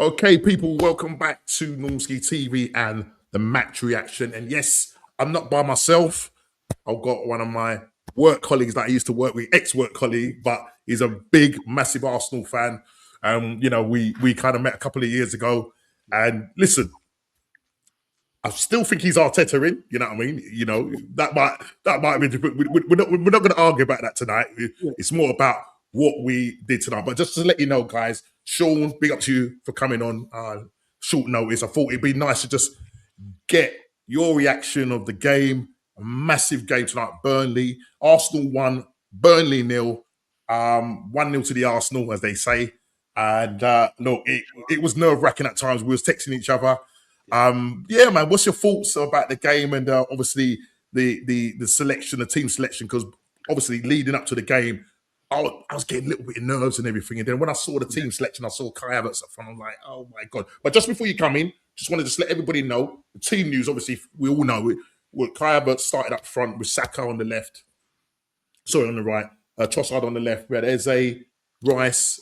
Okay, people, welcome back to Normski TV and the match reaction. And yes, I'm not by myself. I've got one of my work colleagues that I used to work with, ex-work colleague, but he's a big, massive Arsenal fan. We kind of met a couple of years ago. And listen, I still think he's Arteta in. You know what I mean? You know that might be different. We're not going to argue about that tonight. It's more about what we did tonight. But just to let you know, guys, Sean, big up to you for coming on short notice. I thought it'd be nice to just get your reaction of the game. A massive game tonight. Burnley, Arsenal won. Burnley nil. 1-0 to the Arsenal, as they say. And look, it was nerve wracking at times. We was texting each other. Yeah, man. What's your thoughts about the game and obviously the selection, the team selection? Because obviously leading up to the game, I was getting a little bit of nerves and everything. And then when I saw the team selection, I saw Kai Havertz up front. I'm like, oh my god! But just before you come in, just wanted to let everybody know the team news. Obviously, we all know it. Kai Havertz started up front with Saka on the left. Sorry, on the right. Trossard on the left. We had Eze, Rice,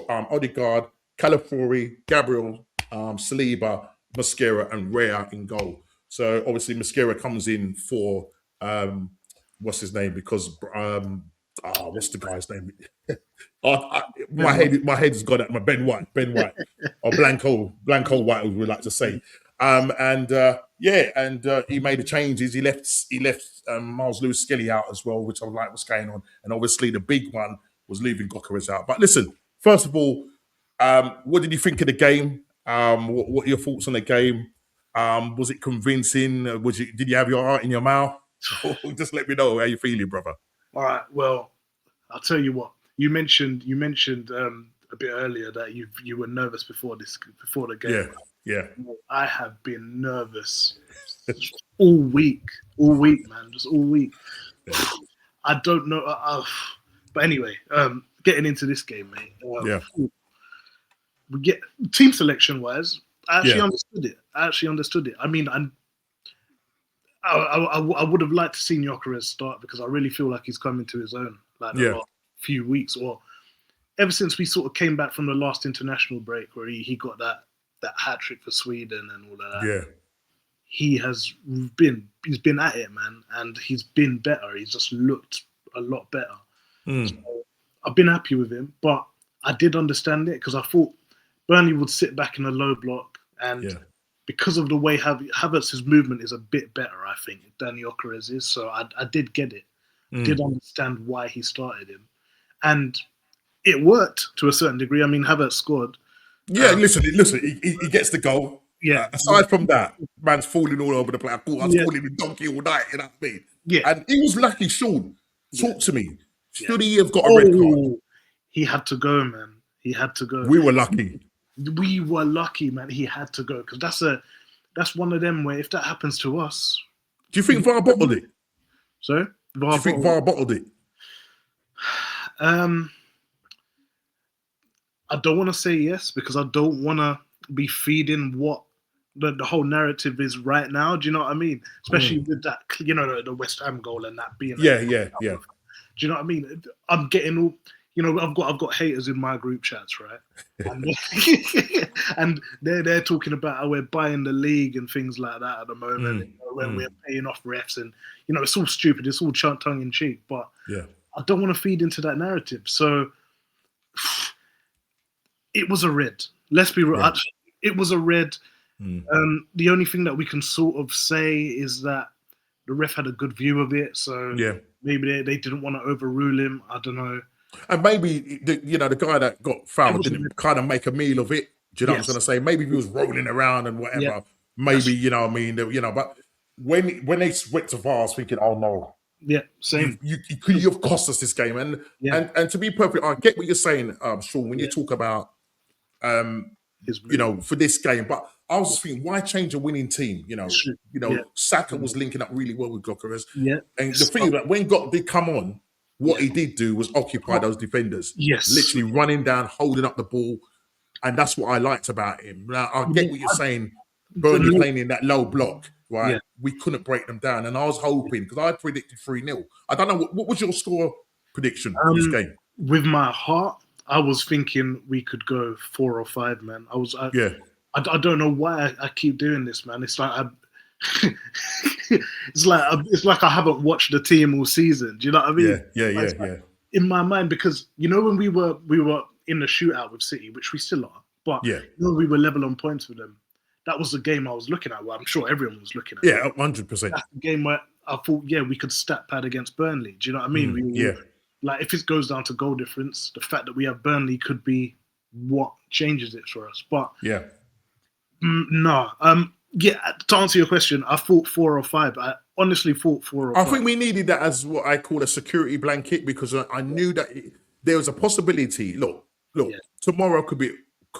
Odegaard, Calafiori, Gabriel, Saliba, Mosquera, and Rea in goal. So obviously Mosquera comes in for what's his name? Because what's the guy's name? My head's got it. My Ben White, or Blanco White, we would like to say. He made the changes. He left Miles Lewis-Skelly out as well, which I was like, what's going on? And obviously the big one was leaving Gyökeres out. But listen, first of all, what did you think of the game? What are your thoughts on the game? Was it convincing? Did you have your heart in your mouth? Just let me know how you feeling, brother. All right. Well, I'll tell you what. You mentioned a bit earlier that you were nervous before the game. Yeah. I have been nervous all week, man, just all week. Yeah. I don't know, but anyway, getting into this game, mate. We get team selection wise. I actually understood it. I mean, I would have liked to see Gyökeres start because I really feel like he's coming to his own. The last few weeks, or ever since we sort of came back from the last international break, where he got that hat trick for Sweden and all of that. Yeah, he's been at it, man, and he's been better. He's just looked a lot better. So I've been happy with him, but I did understand it because I thought Burnley would sit back in a low block, and because of the way Havertz's movement is a bit better, I think, than Gyökeres is. So I did get it. I did understand why he started him, and it worked to a certain degree. I mean, Havertz scored. Yeah, listen, he gets the goal. Yeah. Aside from that, man's falling all over the place. I was calling him donkey all night, you know what I mean? Yeah. And he was lucky, Sean. Talk to me. Should he have got a red card? He had to go, man. He had to go. We were lucky. We were lucky, man. He had to go because that's one of them where if that happens to us. Do you think VAR bottled it? Sorry? Do you think VAR bottled it? I don't want to say yes because I don't want to be feeding what the whole narrative is right now. Do you know what I mean? Especially with that, the West Ham goal and that being. Yeah. Do you know what I mean? I'm getting all. I've got haters in my group chats, right? And they're talking about how we're buying the league and things like that at the moment. When we're paying off refs and it's all stupid. It's all tongue in cheek. But I don't want to feed into that narrative. So it was a red. Let's be real. Yeah. It was a red. The only thing that we can sort of say is that the ref had a good view of it. So maybe they didn't want to overrule him. I don't know. And maybe the guy that got fouled didn't kind of make a meal of it. Do you know what I'm going to say? Maybe he was rolling around and whatever. Yeah. Maybe But when they went to VAR, I was thinking, oh no. Yeah, same. You've cost us this game, and to be perfect, I get what you're saying, Sean. When you talk about, for this game, but I was thinking, why change a winning team? Saka was linking up really well with Gyökeres. Yeah, and the thing is that when God did come on, what he did do was occupy those defenders. Yes, literally running down, holding up the ball, and that's what I liked about him. Now I get what you're saying. Burnley playing in that low block. Right, we couldn't break them down, and I was hoping because I predicted 3-0. I don't know what was your score prediction for this game. With my heart, I was thinking we could go 4 or 5, man. Yeah, I don't know why I keep doing this, man. It's like it's like I haven't watched the team all season. Do you know what I yeah, mean? yeah, Like, yeah, it's like yeah, in my mind, because you know when we were in the shootout with City, which we still are, but yeah, you know we were level on points with them. That was the game I was looking at. Well, I'm sure everyone was looking at. yeah, 100%. That's the game where I thought, yeah, we could stat pad against Burnley. Do you know what I mean? Yeah, Like if it goes down to goal difference, the fact that we have Burnley could be what changes it for us. But yeah. no, yeah. To answer your question, I thought 4 or 5. I honestly thought 4 or 5. I think we needed that as what I call a security blanket because I knew that there was a possibility. Look, Yeah, tomorrow could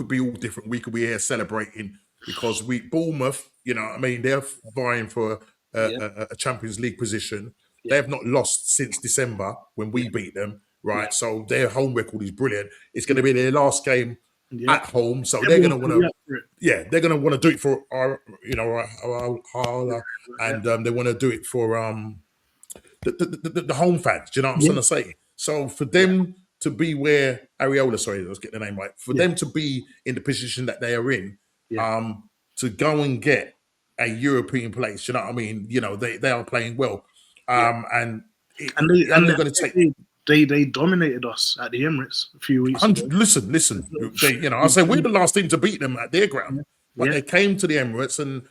be all different. We could be here celebrating because we Bournemouth. You know, what I mean, they're vying for yeah, a Champions League position. They yeah, have not lost since December when we yeah, beat them. yeah, Right, so their home record is brilliant. It's going to be their last game yeah. at home, so they're going Everyone's to want gonna be to. up for it. Yeah, they're going to want to do it for Yeah, and they want to do it for the home fans. Do you know what I'm yeah, trying to say? So for yeah, them to be where Areola, sorry, let's get the name right. For yeah, them to be in the position that they are in, yeah. to go and get a European place, you know what I mean? You know, they are playing well. Yeah. And And they and and they're going to take they dominated us at the Emirates a few weeks ago. 100. Listen. They, I say we're the last team to beat them at their ground, but Yeah, they came to the Emirates, and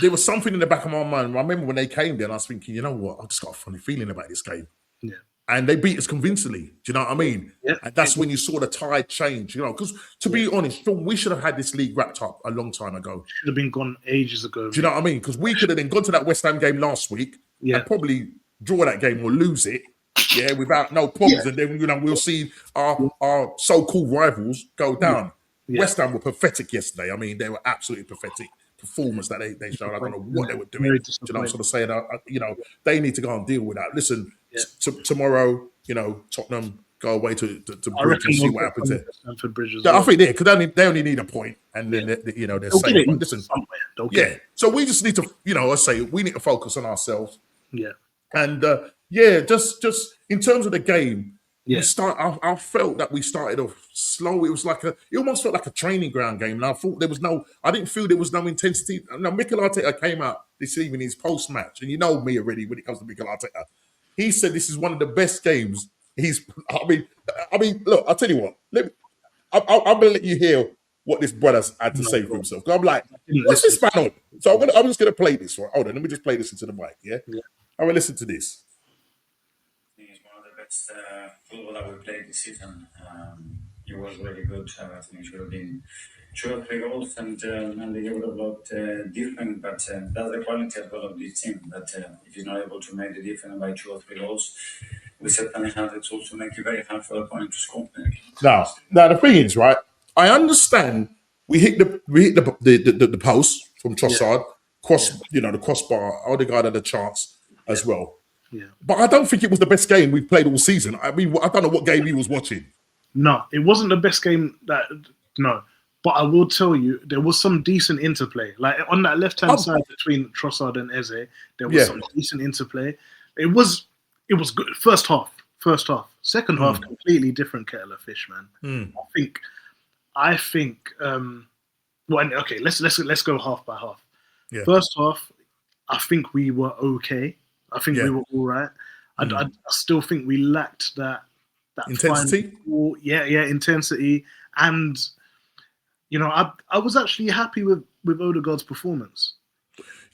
there was something in the back of my mind. I remember when they came there, and I was thinking, you know what? I just got a funny feeling about this game, yeah, and they beat us convincingly. Do you know what I mean? yeah, And that's when you saw the tide change. Because to yeah. be honest, Sean, we should have had this league wrapped up a long time ago. Should have been gone ages ago, Do you know mate. what I mean? Because we could have then gone to that West Ham game last week Yeah, and probably draw that game or lose it, yeah, without no yeah, problems. And then we'll see yeah, our so-called rivals go yeah, down. yeah. West Ham were pathetic yesterday. I mean, they were absolutely pathetic performance that they showed. I don't know Disappointing, what innit? they were doing. Very Do you know, I'm disappointing. sort of saying, they need to go and deal with that. Listen, Yeah, tomorrow, Tottenham go away to I Bridge reckon and see they'll what get happens something there. at Stamford Bridge as Yeah, I well. think because they only need a point, and Yeah, then they're they'll get safe. it But in listen, somewhere. They'll get yeah. it. So we just need to, I say we need to focus on ourselves. Yeah, And yeah, just in terms of the game, we yeah, start. I felt that we started off slow. It was it almost felt like a training ground game. And I thought I didn't feel there was no intensity. Now, Mikel Arteta came out this evening, his post match, and you know me already when it comes to Mikel Arteta. He said this is one of the best games he's. Look, I'll tell you what. I'm going to let you hear what this brother's had to no, say for God, himself. 'Cause I'm like, I didn't what's listen. this man on? So I'm just going to play this. Right? Hold on, let me just play this into the mic. Yeah, Yeah, I'm going to listen to this. It's one of the best football that we played this season. It was really good. I think it should have been 2 or 3 goals, and the game would have looked different. But that's the quality as well of this team. That if you're not able to make the difference by 2 or 3 goals, we certainly have it also make it very hard for the opponent to score. Now the thing is, right? I understand we hit the post from yeah, Trossard, yeah, the crossbar. Odegaard had a chance yeah, as well, yeah. but I don't think it was the best game we've played all season. I mean, I don't know what game he was watching. No, it wasn't the best game. No, but I will tell you there was some decent interplay. Like on that left hand Oh, side between Trossard and Eze, there was yeah, some decent interplay. It was good. First half. Second half, completely different kettle of fish, man. I think. Well, okay. Let's go half by half. yeah, First half, I think we were okay. I think yeah. we were all right. I still think we lacked that Intensity. final, intensity, and I was actually happy with Odegaard's performance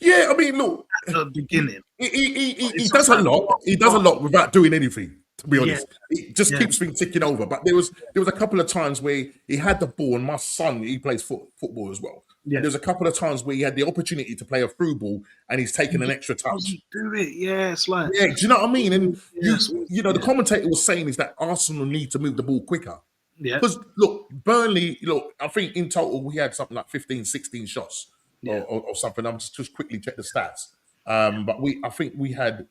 Yeah, I mean, look, at the beginning. he It's does just a that lot. He does a lot without doing anything. To be yeah, honest, it just yeah, keeps things ticking over. But there was a couple of times where he had the ball, and my son he plays football as well. And yeah. there was a couple of times where he had the opportunity to play a through ball, and he's taken an extra touch. Doesn't do it. Yeah, it's like Yeah, do you know what I mean? And yes, the commentator was saying is that Arsenal need to move the ball quicker. yeah, Because look, Burnley, I think in total we had something like 15, 16 shots yeah, or something. I'm just quickly check the stats. But I think we had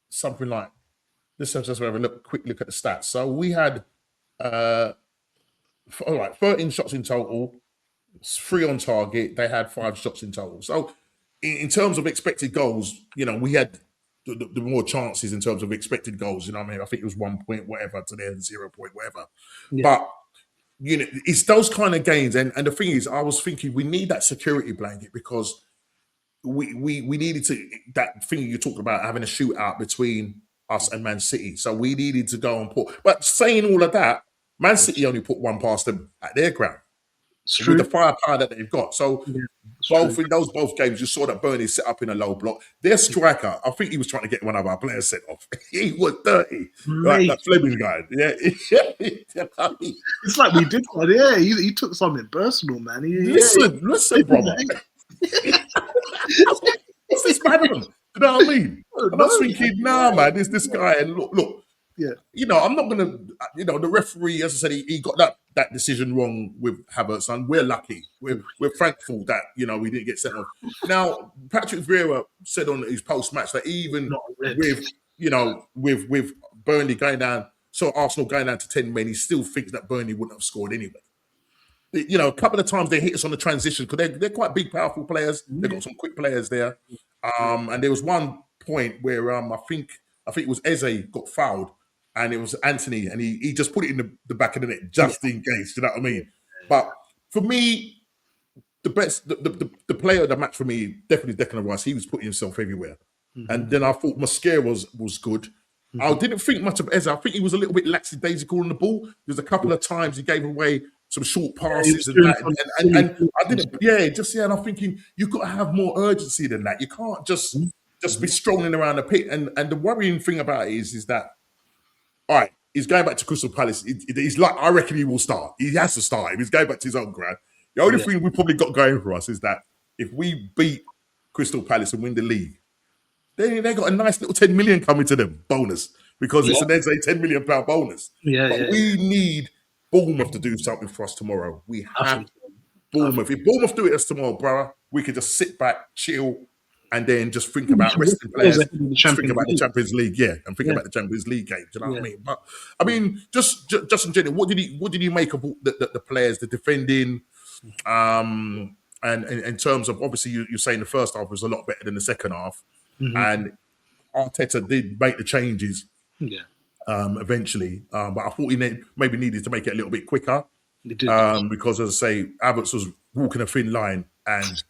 something like, let's just have a quick look at the stats. So we had, all right, 13 shots in total, 3 on target. They had 5 shots in total. So in terms of expected goals, we had the more chances in terms of expected goals. You know what I mean? I think it was 1 point whatever to their 0 point whatever. Yeah. But you know, it's those kind of games. And the thing is, I was thinking we need that security blanket because we needed to, that thing you talked about, having a shootout between us and Man City. So we needed to go and put. But saying all of that, Man City only put one past them at their ground It's true. with the firepower that they've got. So Yeah, it's both true. in those both games, you saw that Burnley set up in a low block. Their striker, I think he was trying to get one of our players sent off. He was dirty, like Mate. that Fleming guy. Yeah, It's like we did one. Yeah, he took something personal, man. listen, brother. What's this man on? You know what I mean? And I was thinking, nah, man, there's this guy, and look. Yeah. You know, I'm not gonna. You know, the referee, as I said, he got that decision wrong with Havertz, and we're lucky. We're thankful that we didn't get sent off. Now, Patrick Vieira said on his post match that even with Burnley going down, so Arsenal going down to 10 men, he still thinks that Burnley wouldn't have scored anyway. You know, a couple of times they hit us on the transition because they're quite big, powerful players. They've got some quick players there. And there was one point where I think it was Eze got fouled. And it was Anthony, and he just put it in the back of the net just in case. You know what I mean? But for me, the best, the player of the match for me, definitely Declan Rice. He was putting himself everywhere. And then I thought Mosquera was good. I didn't think much of Eze. I think he was a little bit lackadaisical on the ball. There's a couple of times he gave away some short passes and I didn't. And I'm thinking you've got to have more urgency than that. You can't just be strolling around the pit. And the worrying thing about it is that. All right, he's going back to Crystal Palace. He's like, I reckon he will start. He has to start. He's going back to his own ground. The only thing we probably got going for us is that if we beat Crystal Palace and win the league, they got a nice little 10 million coming to them bonus because it's an Eze £10 million bonus. But we need Bournemouth to do something for us tomorrow. We have Bournemouth. If Bournemouth do it as tomorrow, brother, we could just sit back, chill, and then just think about resting players, just think about the Champions League, and think about the Champions League games. You know what I mean? But I mean, just in general, what did you make of the players, the defending, and in terms of obviously you're saying the first half was a lot better than the second half, and Arteta did make the changes, eventually, but I thought he maybe needed to make it a little bit quicker, because as I say, Havertz was walking a thin line and.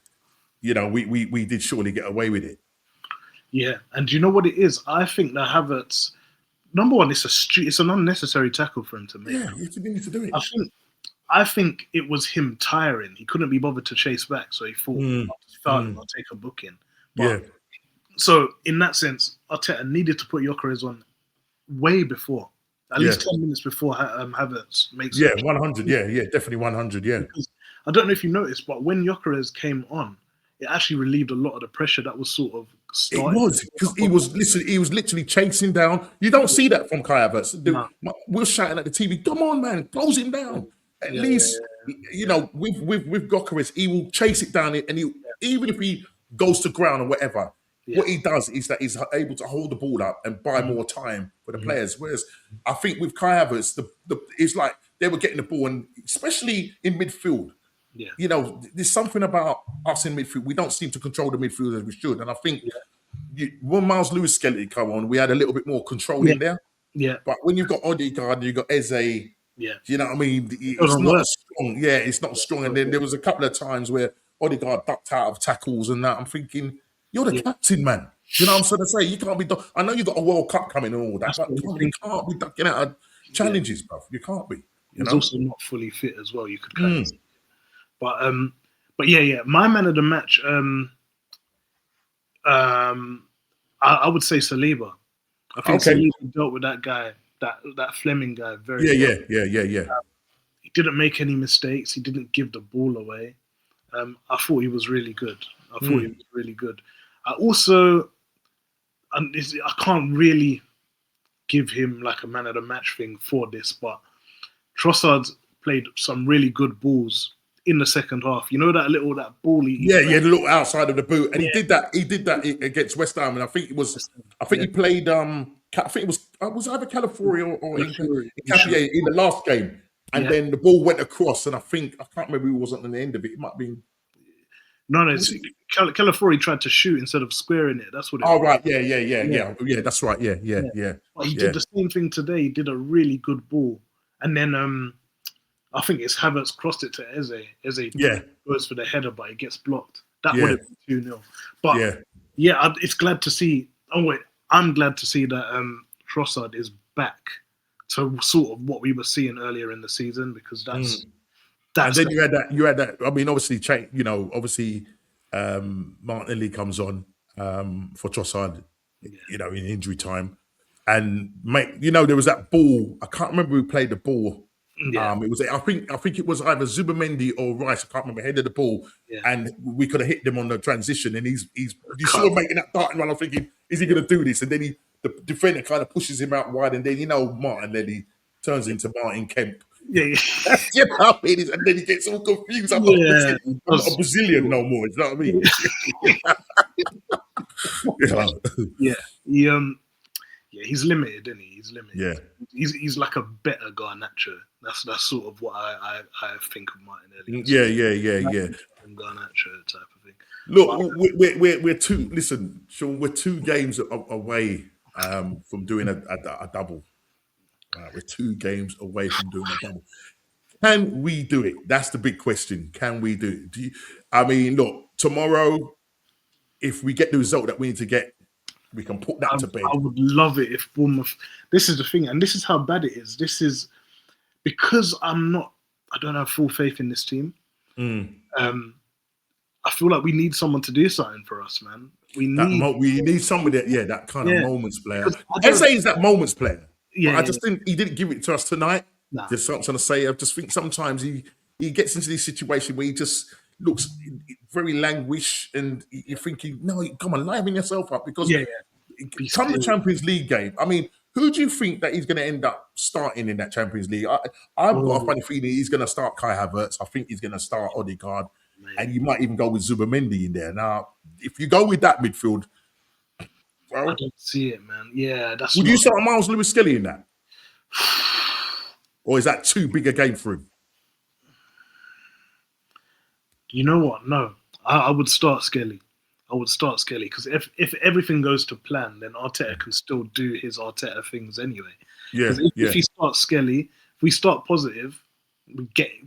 You know, we did surely get away with it. Yeah, and do you know what it is? I think that Havertz, number one, it's an unnecessary tackle for him to make. Yeah, you need to do it. I think it was him tiring. He couldn't be bothered to chase back, so he thought, I'll take a booking. So in that sense, Arteta needed to put Gyökeres on way before, at least 10 minutes before Havertz makes. Yeah, 100. Yeah, definitely 100. Yeah. Because I don't know if you noticed, but when Gyökeres came on, it actually relieved a lot of the pressure that was sort of starting. It was because he was literally chasing down. You don't see that from Kai Havertz. We're shouting at the TV, come on, man, close him down. At least, you know, with Gyökeres, he will chase it down, and even if he goes to ground or whatever, what he does is that he's able to hold the ball up and buy more time for the players. Whereas I think with Kai Havertz, it's like they were getting the ball, and especially in midfield. Yeah. You know, there's something about us in midfield. We don't seem to control the midfield as we should. And I think when Miles Lewis skeleton come on, we had a little bit more control in there. Yeah. But when you've got Odegaard and you've got Eze, you know what I mean? It's not strong. Yeah, it's not strong. And then there was a couple of times where Odegaard ducked out of tackles and that. I'm thinking, you're the captain, man. You know what I'm trying to say? You can't be. I know you got a World Cup coming and all that, but you can't be ducking out of challenges, bruv. You can't be. He's also not fully fit as well. You could kind of. But yeah. My man of the match, I would say Saliba. I think Saliba dealt with that guy, that Fleming guy, very well. He didn't make any mistakes. He didn't give the ball away. I thought he was really good. I also, I can't really give him like a man of the match thing for this, but Trossard played some really good balls in the second half. You know that ball he the little outside of the boot, and he did that against West Ham, and I think he played I think it was either California or in the last game, and then the ball went across, and I can't remember who wasn't on the end of it. It might have been No, it's Calafiori tried to shoot instead of squaring it. That's what it Oh was. right, yeah. That's right. Yeah. But he did the same thing today. He did a really good ball, and then I think it's Havertz crossed it to Eze. Eze goes for the header, but it gets blocked. That would have been 2-0. But it's glad to see. Oh wait, I'm glad to see that Trossard is back to sort of what we were seeing earlier in the season, because that's. And then you had that. I mean, obviously, Martinelli comes on for Trossard, in injury time, and there was that ball. I can't remember who played the ball. It was. I think it was either Zubimendi or Rice. I can't remember. Headed the ball, and we could have hit them on the transition. And he's you saw him making that darting run. I'm thinking, is he going to do this? And then the defender kind of pushes him out wide, and then Martinelli turns into Martin Kemp. Yeah. You know what I mean? And then he gets all confused. I'm not a Brazilian no more. You know what I mean? He's limited, isn't he? He's limited. Yeah. He's like a better Garnacho. That's sort of what I think of Martinelli. Yeah. Garnacho type of thing. Look, we're two. Listen, Sean, we're 2 games away from doing a double. We're 2 games away from doing a double. Can we do it? That's the big question. Can we do it? Look, tomorrow, if we get the result that we need to get, we can put that to bed. I would love it if Bournemouth. This is the thing, and this is how bad it is. This is because I don't have full faith in this team. I feel like we need someone to do something for us, man. We need somebody that kind of moments player. I say he's that moments player. I just think he didn't give it to us tonight. Just something to say. I just think sometimes he gets into this situation where he just looks very languish, and you're thinking, no, come on, liven yourself up, because come the Champions League game. I mean, who do you think that he's going to end up starting in that Champions League? I've got a funny feeling he's going to start Kai Havertz. I think he's going to start Odegaard, and you might even go with Zubimendi in there. Now, if you go with that midfield, I don't see it, man. Yeah, that's. Would you start Miles Lewis-Skelly in that, or is that too big a game for him? You know what? No, I would start Skelly. Because if everything goes to plan, then Arteta can still do his Arteta things anyway. If he starts Skelly, if we start positive,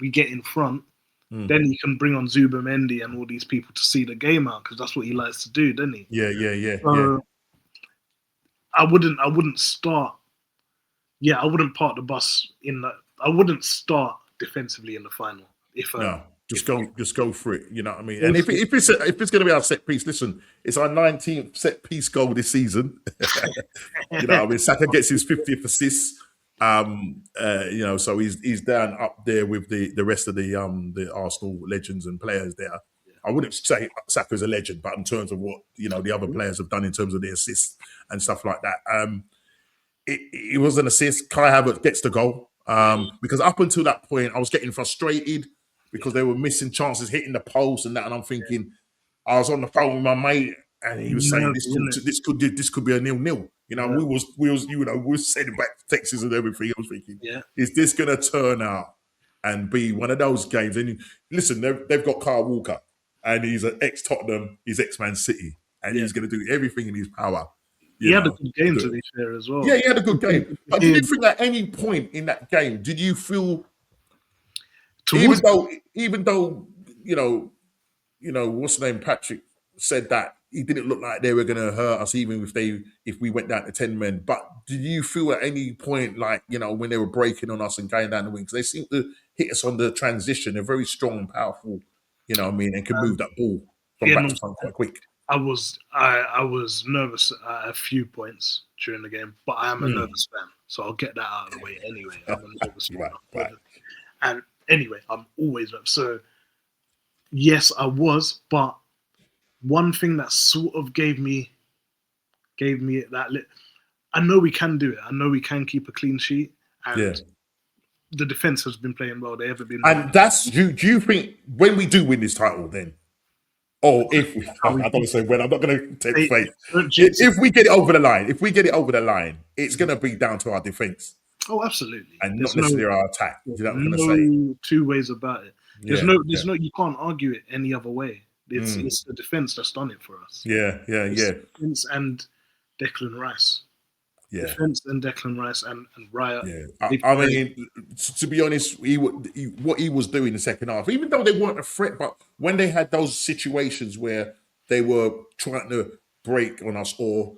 we get in front. Then he can bring on Zubimendi and all these people to see the game out, because that's what he likes to do, doesn't he? Yeah. I wouldn't start. Yeah, I wouldn't park the bus I wouldn't start defensively in the final. Just go for it. You know what I mean? And if it's going to be our set piece, listen, it's our 19th set piece goal this season. You know what I mean? Saka gets his 50th assist. So he's down up there with the rest of the Arsenal legends and players there. I wouldn't say Saka's a legend, but in terms of what the other players have done in terms of the assists and stuff like that, it was an assist. Kai Havertz gets the goal because up until that point, I was getting frustrated because they were missing chances, hitting the post and that, and I'm thinking, I was on the phone with my mate, and he was saying this could be a 0-0. We was sending back texts and everything. I was thinking, is this going to turn out and be one of those games? And listen, they've got Kyle Walker, and he's an ex-Tottenham, he's ex-Man City, and he's going to do everything in his power. He had a good game, to be fair, as well. Yeah, he had a good game. But did you think at any point in that game, did you feel, even though what's the name, Patrick said that he didn't look like they were going to hurt us, even if we went down to 10 men. But did you feel at any point, like, when they were breaking on us and going down the wings, they seemed to hit us on the transition? They're very strong and powerful, and can move that ball from back to front quite quick. I was nervous at a few points during the game, but I am a nervous fan, so I'll get that out of the way anyway. I'm a nervous fan. Right. And anyway, I'm always nervous. So yes, I was, but one thing that sort of gave me that I know we can do it. I know we can keep a clean sheet, and the defense has been playing well. They haven't been. And that's do you think when we do win this title, then, or if I don't want to say when, I'm not going to take faith. If we get it over the line, it's going to be down to our defense. Oh, absolutely, and not necessarily our attack. You know what I'm going to say? Two ways about it. There's no. You can't argue it any other way. It's the defense that's done it for us. Yeah. Defense and Declan Rice. Yeah. Defense and Declan Rice and Raya. Yeah, I mean, to be honest, what he was doing in the second half, even though they weren't a threat, but when they had those situations where they were trying to break on us or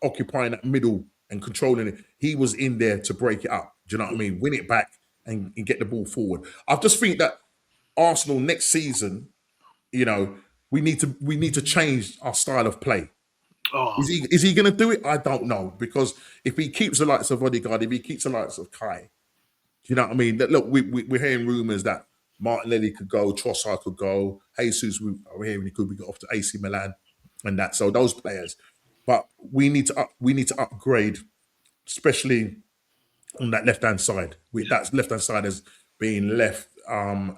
occupying that middle and controlling it, he was in there to break it up. Do you know what I mean? Win it back and get the ball forward. I just think that Arsenal next season, we need to change our style of play. Oh, Is he going to do it? I don't know, because if he keeps the likes of Odegaard, if he keeps the likes of Kai, you know what I mean? Look, we're hearing rumours that Martinelli could go, Trossard could go, Jesus, we're hearing he could be off to AC Milan, and that. So those players, but we need to upgrade, especially on that left hand side. That left hand side has been left, and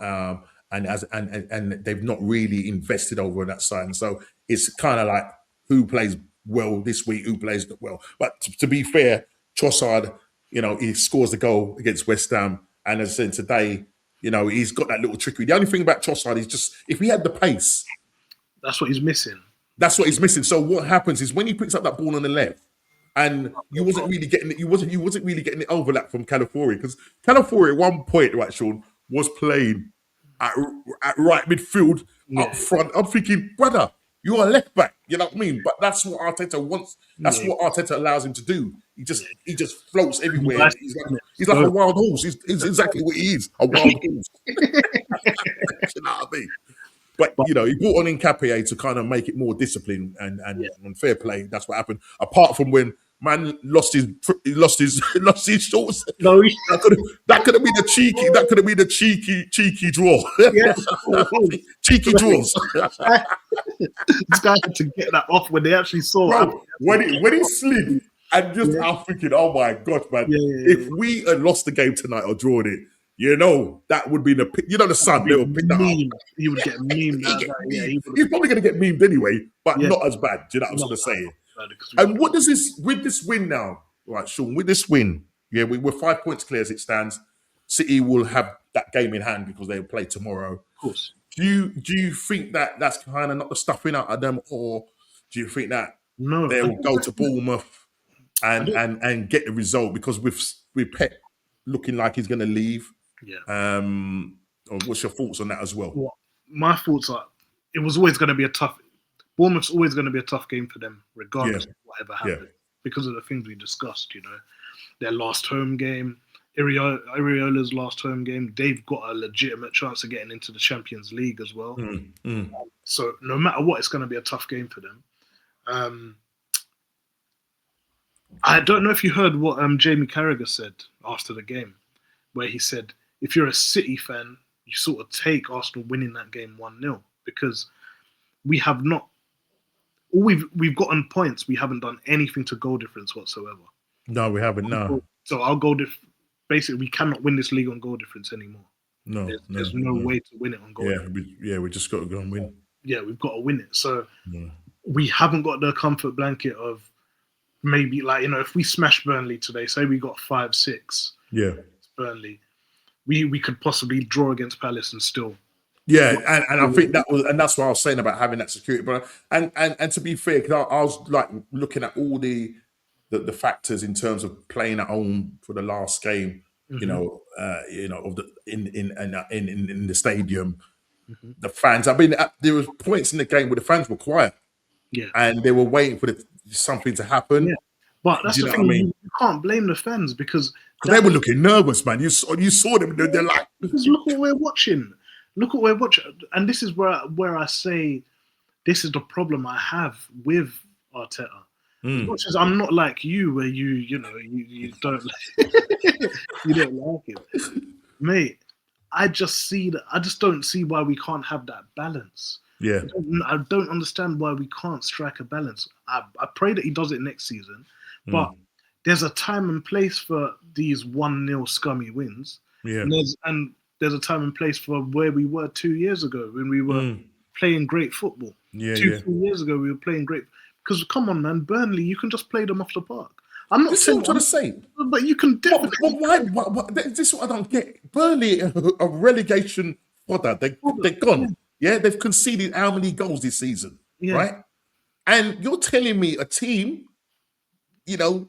they've not really invested over on that side, and so it's kind of like who plays well this week, who plays not well. But to be fair, Trossard, he scores the goal against West Ham, and as I said today, he's got that little trickery. The only thing about Trossard is just if he had the pace, that's what he's missing. That's what he's missing. So what happens is when he picks up that ball on the left, and you wasn't really getting it, you wasn't really getting the overlap from Calafiori, because Calafiori at one point, right, Sean, was playing at right midfield up front. I'm thinking, brother, you're a left back, you know what I mean? But that's what Arteta wants. That's what Arteta allows him to do. He just floats everywhere. He's like a wild horse. He's exactly what he is, a wild horse. You know what I mean? But he brought on Nkapie to kind of make it more disciplined and fair play. That's what happened. Apart from when man lost his shorts. No, that could have been the cheeky draw. Cheeky draws. This guy had to get that off when they actually saw it. When he slid, and just I'm thinking, oh my god, man! If we had lost the game tonight or drawn it, that would be the sun. They would pick that up. He would get memed. He's probably going to get memed anyway, but not as bad. Do you know what I'm going to say? And what does this with this win now, right, Sean? With this win, we're 5 points clear as it stands. City will have that game in hand because they will play tomorrow. Of course. Do you think that that's kind of not the stuffing out of them, or do you think that they'll go to Bournemouth and get the result, because with Pep looking like he's going to leave? Yeah. What's your thoughts on that as well? My thoughts are, it was always going to be a tough. Bournemouth's always going to be a tough game for them, regardless of whatever happens, because of the things we discussed. Their last home game, Iriola's last home game. They've got a legitimate chance of getting into the Champions League as well. So no matter what, it's going to be a tough game for them. I don't know if you heard what Jamie Carragher said after the game, where he said, if you're a City fan, you sort of take Arsenal winning that game 1-0, because we have not. We've gotten points. We haven't done anything to goal difference whatsoever. No, we haven't. No. So our goal basically, we cannot win this league on goal difference anymore. No, there's no way to win it on goal difference. We just got to go and win. Yeah, we've got to win it. So we haven't got the comfort blanket of maybe if we smash Burnley today, say we got 5-6. Yeah, Burnley, we could possibly draw against Palace and still. Yeah, and I think that's what I was saying about having that security. But and to be fair, because I was like looking at all the factors in terms of playing at home for the last game, of the in the stadium, the fans. I mean, there was points in the game where the fans were quiet, and they were waiting for something to happen. Yeah. But that's the thing. I mean? You can't blame the fans because they were looking nervous, man. You saw them. They're like, because look what we're watching. Look what we're watching, and this is where I say this is the problem I have with Arteta. As much as I'm not like you, where you don't you don't like it, mate. I just don't see why we can't have that balance. Yeah, I don't understand why we can't strike a balance. I pray that he does it next season, but there's a time and place for these 1-0 scummy wins. Yeah, and there's a time and place for where we were 2 years ago when we were playing great football. 3 years ago we were playing great. Because come on, man, Burnley, you can just play them off the park. I'm not saying what I'm trying to say, but you can definitely. Why? This is what I don't get. Burnley, a relegation fodder. They're gone. Yeah, they've conceded how many goals this season, Yeah. right? And you're telling me a team,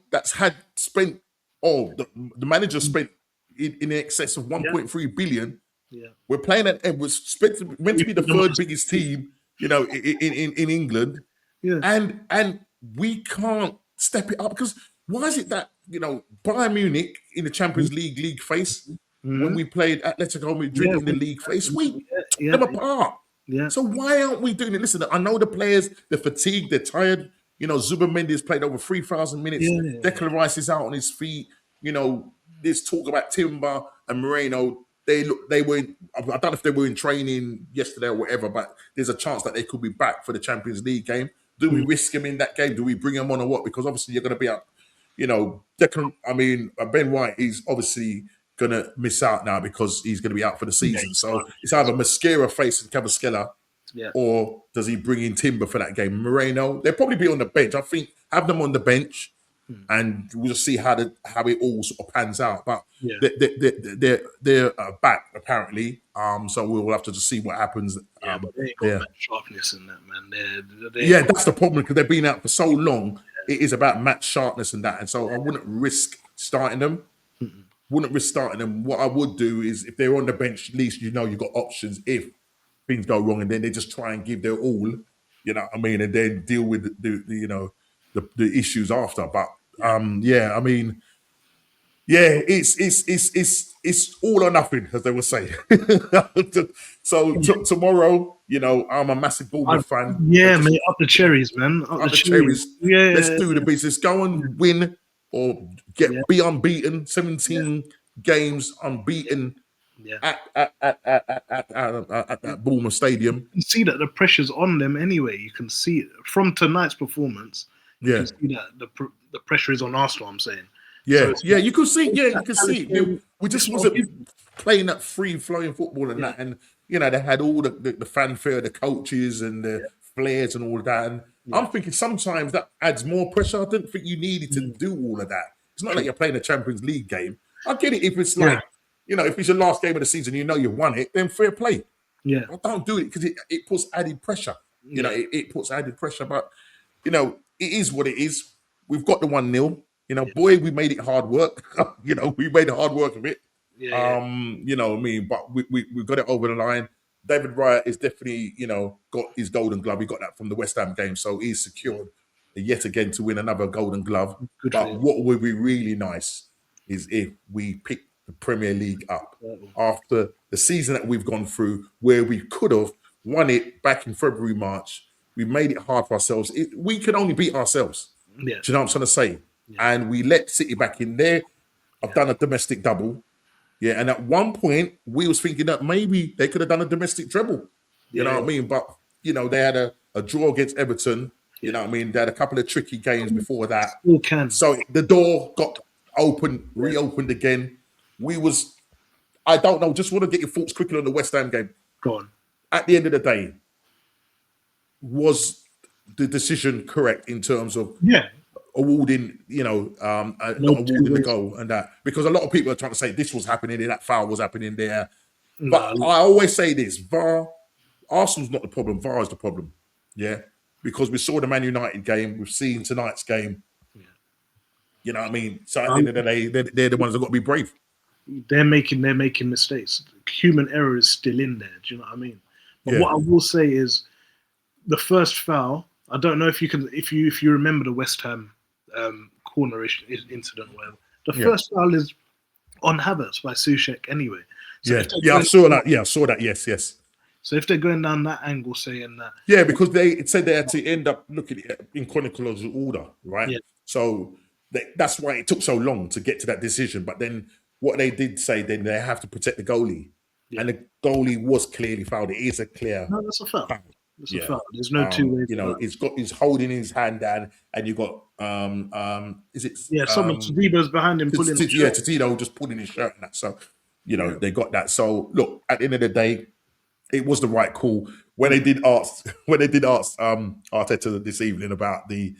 that's spent, the manager spent in excess of 1.3 billion. Yeah. We're playing at, it was meant to be the third biggest team, in England, Yeah. and we can't step it up because why is it that Bayern Munich in the Champions League phase when we played Atletico Madrid in the league phase, we took them apart. Yeah. So why aren't we doing it? Listen, I know the players, they're fatigued, they're tired. Zuba has played over 3,000 minutes. Yeah. Declan Rice is out on his feet. There's talk about Timber and Moreno. They were. I don't know if they were in training yesterday or whatever, but there's a chance that they could be back for the Champions League game. Do we risk him in that game? Do we bring him on or what? Because obviously you're going to be up. Ben White is obviously going to miss out now because he's going to be out for the season. So it's either Mascara facing Cavaskella, or does he bring in Timber for that game? Moreno, they'll probably be on the bench. I think have them on the bench, and we'll just see how it all sort of pans out. But they're back apparently. So we'll have to just see what happens. But they ain't got match sharpness in that, man. That's the problem because they've been out for so long. It is about match sharpness and that, and so I wouldn't risk starting them. What I would do is if they're on the bench, at least you've got options if things go wrong, and then they just try and give their all. You know what I mean, and then deal with the issues after. But it's all or nothing, as they would say. So tomorrow, I'm a massive Bournemouth fan. Yeah, mate, up the cherries, man. Up the cherries. Yeah, let's do the business. Go and win or be unbeaten. 17 games unbeaten. At that Bournemouth stadium. You can see that the pressure's on them anyway. You can see it from tonight's performance. You can see that the pressure is on Arsenal, I'm saying. Yeah, so you can see. Yeah, you can see. We just wasn't playing that free-flowing football and that. And, they had all the fanfare, the coaches and the flares and all of that. And I'm thinking sometimes that adds more pressure. I didn't think you needed to do all of that. It's not like you're playing a Champions League game. I get it if it's like, if it's your last game of the season, you've won it, then fair play. Yeah. Well, don't do it because it puts added pressure. It puts added pressure. But, it is what it is. We've got the 1-0. Boy, we made it hard work. We made it hard work of it. But we got it over the line. David Raya is definitely, got his Golden Glove. He got that from the West Ham game, so he's secured yet again to win another Golden Glove. But what would be really nice is if we pick the Premier League up after the season that we've gone through, where we could have won it back in February, March. We made it hard for ourselves. We can only beat ourselves. Yeah. Do you know what I'm trying to say? Yeah. And we let City back in there. I've done a domestic double. Yeah, and at one point, we was thinking that maybe they could have done a domestic treble. You know what I mean? But, they had a draw against Everton. You know what I mean? They had a couple of tricky games before that. So the door got reopened again. I don't know, just want to get your thoughts quickly on the West Ham game. Go on. At the end of the day, was the decision correct in terms of awarding, not awarding the goal and that? Because a lot of people are trying to say this was happening there, that foul was happening there. But I always say this, VAR, Arsenal's not the problem, VAR is the problem. Yeah. Because we saw the Man United game, we've seen tonight's game. You know what I mean? So at the end of the day, they're the ones that got to be brave. They're making mistakes. Human error is still in there. Do you know what I mean? But what I will say is, the first foul. I don't know if you remember the West Ham cornerish incident. Whatever. The first foul is on Havertz by Soucek anyway. So I saw that. Yeah, I saw that. Yes. So if they're going down that angle, saying that, because it said they had to end up looking at it in chronological order, right? Yeah. So that's why it took so long to get to that decision. But then what they did say, then they have to protect the goalie, and the goalie was clearly fouled. It is a clear. No, that's a foul. That's a foul. There's no two ways. He's holding his hand down, and you got is it? Yeah, someone Tadino's behind him pulling. Tadino just pulling his shirt and that. So they got that. So look, at the end of the day, it was the right call. When they did ask Arteta this evening about the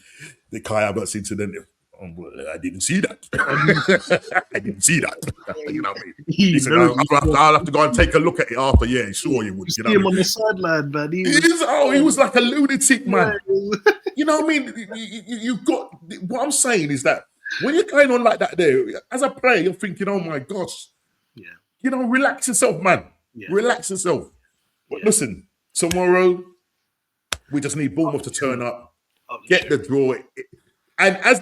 Kai Havertz incident, I didn't see that. I didn't see that. You know what I mean? He He said, knows. I'll have to go and take a look at it after. Yeah, sure you would. You You see know him what I on mean? the sideline, man. He was like a lunatic, man. Yeah. You know what I mean? You've got, what I'm saying is that when you're going on like that there, as a player, you're thinking, oh my gosh, Yeah. you know, relax yourself, man. Yeah. Relax yourself. But Yeah. listen, tomorrow, we just need Bournemouth to turn up, get the draw. And as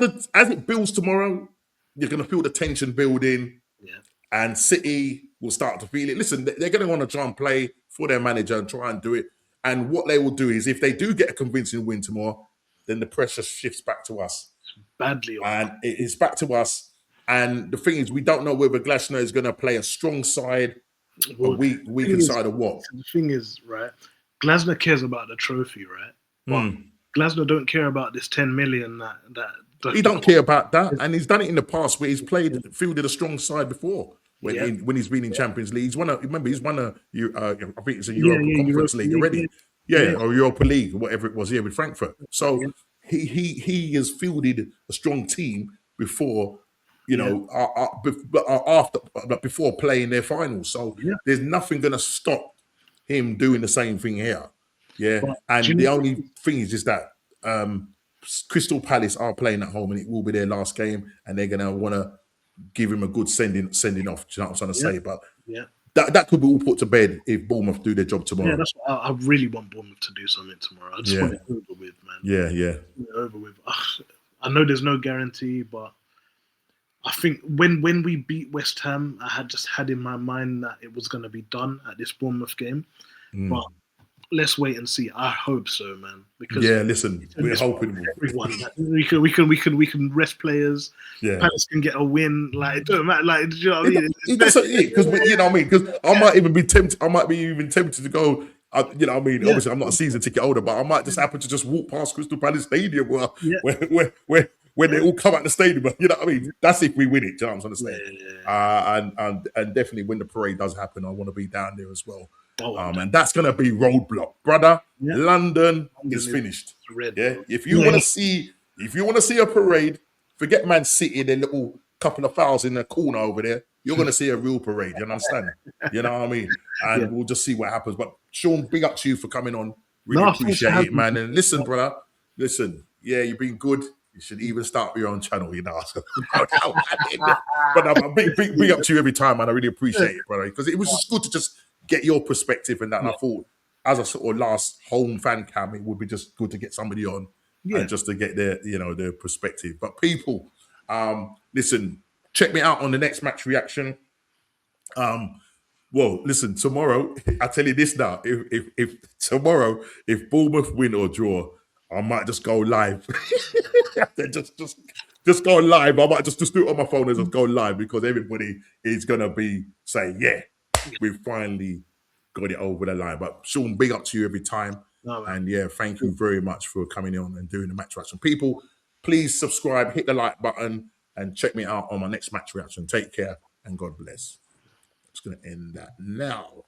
it builds tomorrow, you're going to feel the tension building. Yeah. And City will start to feel it. Listen, they're going to want to try and play for their manager and try and do it. And what they will do is, if they do get a convincing win tomorrow, then the pressure shifts back to us. Badly. And it's back to us. And the thing is, we don't know whether Glasner is going to play a strong side, a weak side, or what. The thing is, right, Glasner cares about the trophy, right? But Glasner don't care about this 10 million that He don't care about that, and he's done it in the past where he's fielded a strong side before when he's been in Champions League. He's won a I think it's a Europa Conference League already, or Europa League, whatever it was here with Frankfurt. So he has fielded a strong team before, before playing their finals. So there's nothing going to stop him doing the same thing here. Yeah, and the only thing is just that. Crystal Palace are playing at home, and it will be their last game, and they're gonna want to give him a good sending off. Do you know what I'm trying to say? But that could be all put to bed if Bournemouth do their job tomorrow. Yeah, that's what I really want Bournemouth to do something tomorrow. I just want it over with, man. Yeah. Over with. I know there's no guarantee, but I think when we beat West Ham, I had just had in my mind that it was going to be done at this Bournemouth game, but. Let's wait and see. I hope so, man. Because listen, we're hoping everyone we can rest players. Yeah, Palace can get a win. Like it don't matter. Like, do you know what I mean? Because you know what I mean. Because I might even be tempted. I might be even tempted to go. You know what I mean? Obviously, I'm not a season ticket holder, but I might just happen to just walk past Crystal Palace Stadium when they all come out the stadium. You know what I mean? That's if we win it. Do you know what I'm saying? And definitely when the parade does happen, I want to be down there as well. And that's gonna be roadblock, brother. London is finished. Yeah. If you want to see a parade, forget Man City, their little couple of fouls in the corner over there. You're gonna see a real parade. You understand? You know what I mean? And we'll just see what happens. But Sean, big up to you for coming on. Really appreciate it, man. And listen, brother. Listen, you've been good. You should even start your own channel, you know. But big up to you every time, man. I really appreciate it, brother, because it was just good to just get your perspective and that. And I thought, as a sort of last home fan cam, it would be just good to get somebody on and just to get their perspective. But people, listen, check me out on the next match reaction. Well, listen, tomorrow, I tell you this now, if tomorrow, if Bournemouth win or draw, I might just go live. just go live. I might just do it on my phone and just go live, because everybody is gonna be saying, we've finally got it over the line. But Sean, big up to you every time. And thank you very much for coming on and doing the match reaction. People, please subscribe, hit the like button, and check me out on my next match reaction. Take care and God bless. I'm just going to end that now.